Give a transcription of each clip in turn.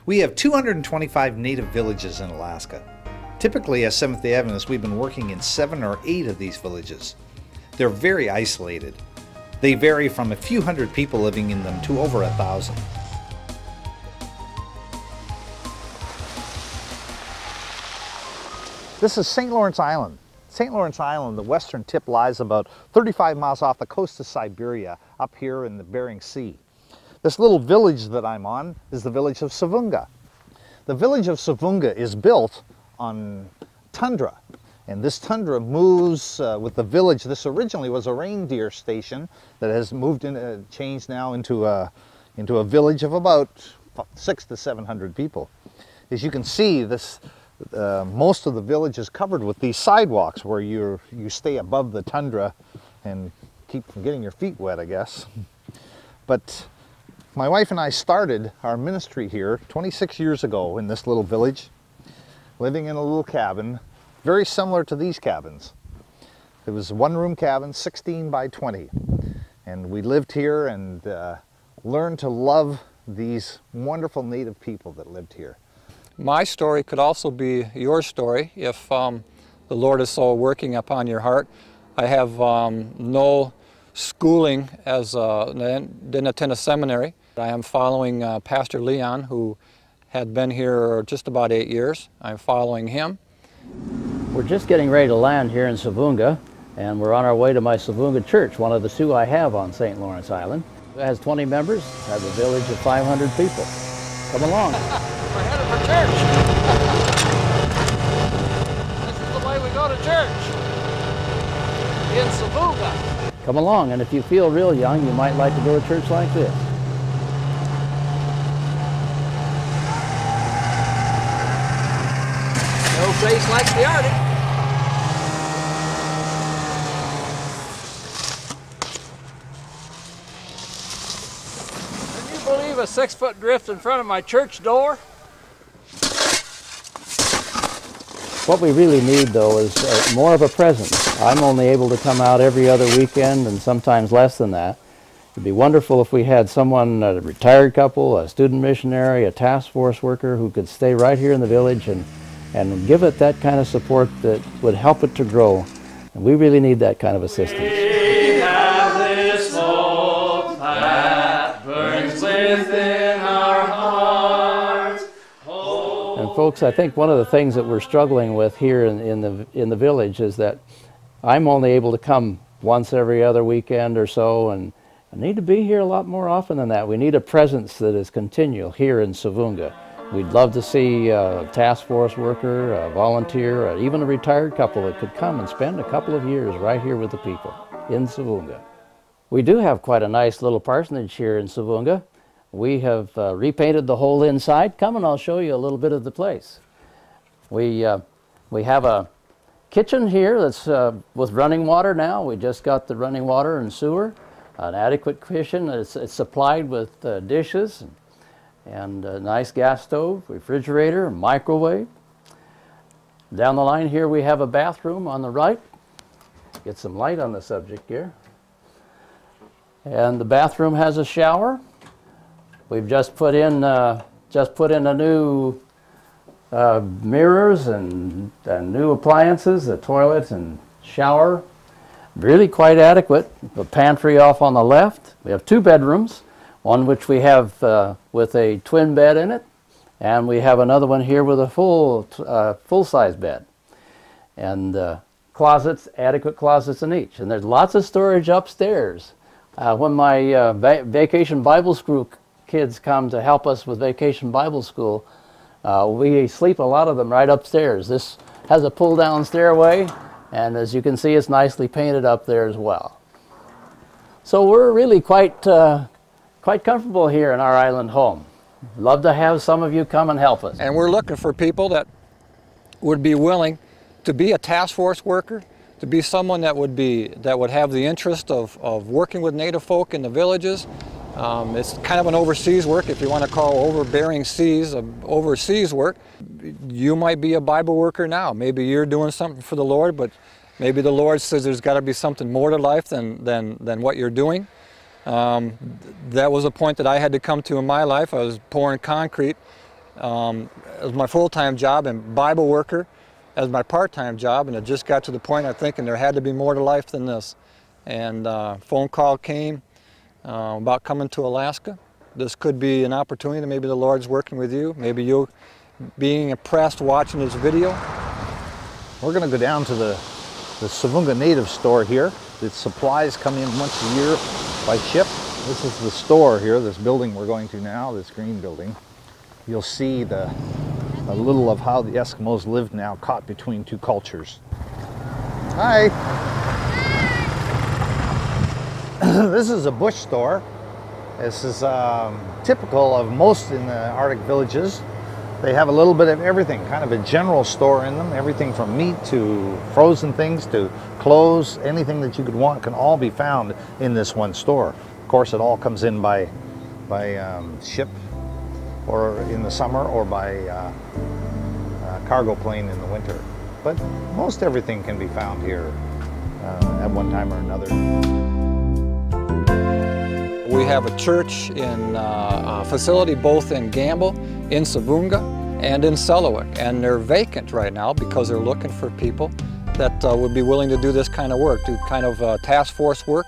We have 225 native villages in Alaska. Typically as Seventh-day Adventists, we've been working in 7 or 8 of these villages. They're very isolated. They vary from a few hundred people living in them to over 1,000. This is St. Lawrence Island. St. Lawrence Island, the western tip, lies about 35 miles off the coast of Siberia, up here in the Bering Sea. This little village that I'm on is the village of Savunga. The village of Savunga is built on tundra, and this tundra moves with the village. This originally was a reindeer station that has moved in, changed now into a village of about 600 to 700 people. As you can see, this most of the village is covered with these sidewalks where you stay above the tundra and keep from getting your feet wet, I guess. But my wife and I started our ministry here 26 years ago in this little village, living in a little cabin, very similar to these cabins. It was a one-room cabin, 16 by 20. And we lived here and learned to love these wonderful native people that lived here. My story could also be your story if the Lord is so working upon your heart. I have no schooling didn't attend a seminary. I am following Pastor Leon, who had been here just about 8 years. I'm following him. We're just getting ready to land here in Savunga, and we're on our way to my Savunga church, one of the 2 I have on St. Lawrence Island. It has 20 members, has a village of 500 people. Come along. We're headed for church. This is the way we go to church, in Savunga. Come along, and if you feel real young, you might like to go to church like this. No place like the Arctic. Can you believe a 6-foot drift in front of my church door? What we really need, though, is more of a presence. I'm only able to come out every other weekend and sometimes less than that. It'd be wonderful if we had someone, a retired couple, a student missionary, a task force worker who could stay right here in the village and give it that kind of support that would help it to grow. And we really need that kind of assistance. We have this hope that burns within our hearts. And folks, I think one of the things that we're struggling with here in the village is that I'm only able to come once every other weekend or so, and I need to be here a lot more often than that. We need a presence that is continual here in Savunga. We'd love to see a task force worker, a volunteer, even a retired couple that could come and spend a couple of years right here with the people in Savunga. We do have quite a nice little parsonage here in Savunga. We have repainted the whole inside. Come and I'll show you a little bit of the place. We have a kitchen here that's with running water now. We just got the running water and sewer. An adequate kitchen. It's supplied with dishes and a nice gas stove, refrigerator, microwave. Down the line here we have a bathroom on the right. Get some light on the subject here. And the bathroom has a shower. We've just put in a new mirrors and new appliances, a toilet and shower. Really quite adequate. The pantry off on the left. We have 2 bedrooms, one which we have with a twin bed in it, and we have another one here with a full-size bed. And closets, adequate closets in each. And there's lots of storage upstairs. When my Vacation Bible School kids come to help us with Vacation Bible School, we sleep a lot of them right upstairs. This has a pull-down stairway, and as you can see, it's nicely painted up there as well. So we're really quite comfortable here in our island home. Love to have some of you come and help us. And we're looking for people that would be willing to be a task force worker, to be someone that would have the interest of working with Native folk in the villages, It's kind of an overseas work, if you want to call overbearing seas overseas work. You might be a Bible worker now. Maybe you're doing something for the Lord, but maybe the Lord says there's got to be something more to life than what you're doing. That was a point that I had to come to in my life. I was pouring concrete as my full-time job and Bible worker as my part-time job, and it just got to the point I'm thinking there had to be more to life than this. And phone call came about coming to Alaska. This could be an opportunity. Maybe the Lord's working with you. Maybe you being impressed watching this video. We're going to go down to the Savoonga Native store here. The supplies come in once a year by ship. This is the store here, this building we're going to now, this green building. You'll see a little of how the Eskimos live now, caught between two cultures. Hi! This is a bush store. This is typical of most in the Arctic villages. They have a little bit of everything, kind of a general store in them. Everything from meat to frozen things to clothes, anything that you could want can all be found in this one store. Of course, it all comes in by ship, or in the summer, or by cargo plane in the winter. But most everything can be found here at one time or another. We have a church in a facility both in Gamble, in Savoonga, and in Selawik, and they're vacant right now because they're looking for people that would be willing to do this kind of work, do kind of task force work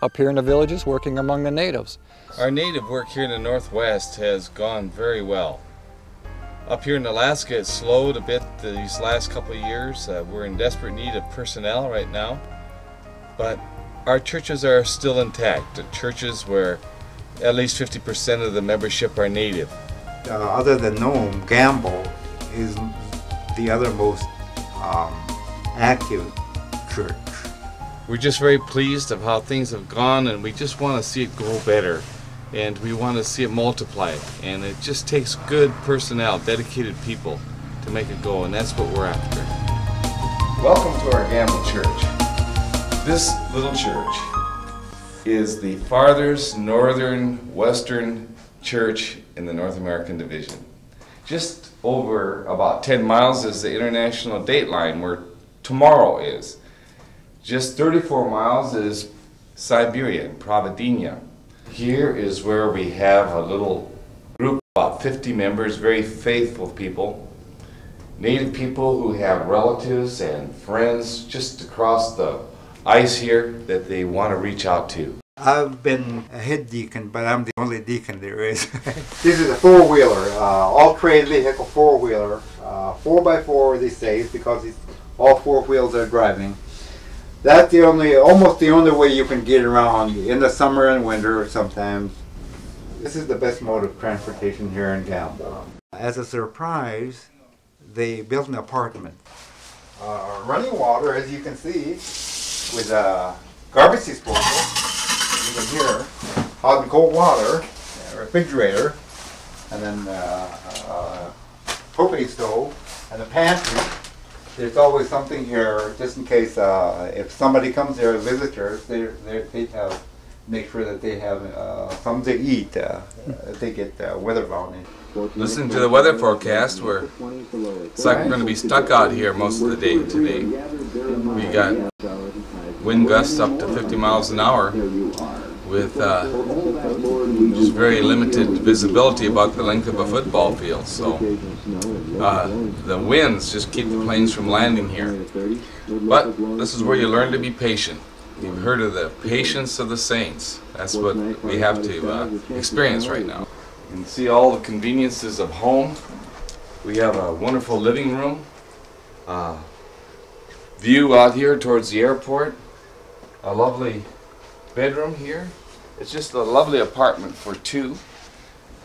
up here in the villages, working among the natives. Our native work here in the Northwest has gone very well. Up here in Alaska, it's slowed a bit these last couple of years. We're in desperate need of personnel right now, but our churches are still intact. The churches where at least 50% of the membership are native. Other than Nome, Gamble is the other most active church. We're just very pleased of how things have gone, and we just want to see it go better, and we want to see it multiply, and it just takes good personnel, dedicated people to make it go, and that's what we're after. Welcome to our Gamble Church. This little church is the farthest northern western church in the North American Division. Just over about 10 miles is the international date line where tomorrow is. Just 34 miles is Siberia, Providencia. Here is where we have a little group, about 50 members, very faithful people. Native people who have relatives and friends just across the ice here that they want to reach out to. I've been a head deacon, but I'm the only deacon there is. This is a four-wheeler, all-terrain vehicle four-wheeler, 4x4 these days, because all four wheels are driving. That's almost the only way you can get around in the summer and winter sometimes. This is the best mode of transportation here in Gamble. As a surprise, they built an apartment. Running water, as you can see, with a garbage disposal, even here, hot and cold water, refrigerator, and then propane stove, and a pantry. There's always something here, just in case if somebody comes here as visitors, they have make sure that they have something to eat if they get weatherbound. Listen to the weather forecast. It's like we're going to be stuck out here most of the day today. We got wind gusts up to 50 miles an hour with just very limited visibility about the length of a football field. So the winds just keep the planes from landing here. But this is where you learn to be patient. You've heard of the patience of the saints. That's what we have to experience right now. You can see all the conveniences of home. We have a wonderful living room, view out here towards the airport, a lovely bedroom here. It's just a lovely apartment for two,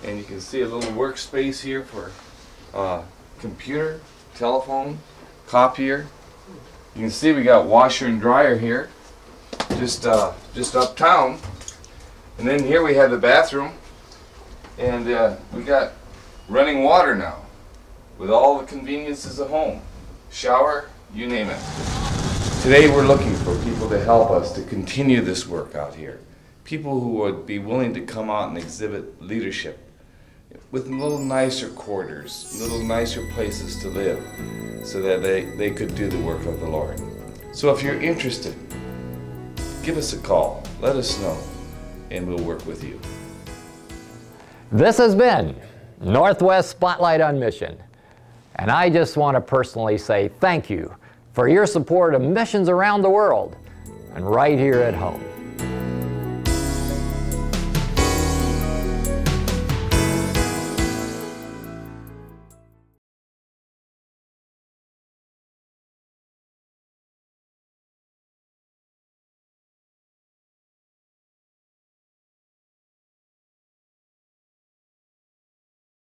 and you can see a little workspace here for computer, telephone, copier. You can see we got washer and dryer here, just uptown. And then here we have the bathroom, and we got running water now, with all the conveniences of home, shower, you name it. Today we're looking for people to help us to continue this work out here. people who would be willing to come out and exhibit leadership with little nicer quarters, little nicer places to live, so that they could do the work of the Lord. So if you're interested, give us a call, let us know, and we'll work with you. This has been Northwest Spotlight on Mission, and I just want to personally say thank you for your support of missions around the world and right here at home.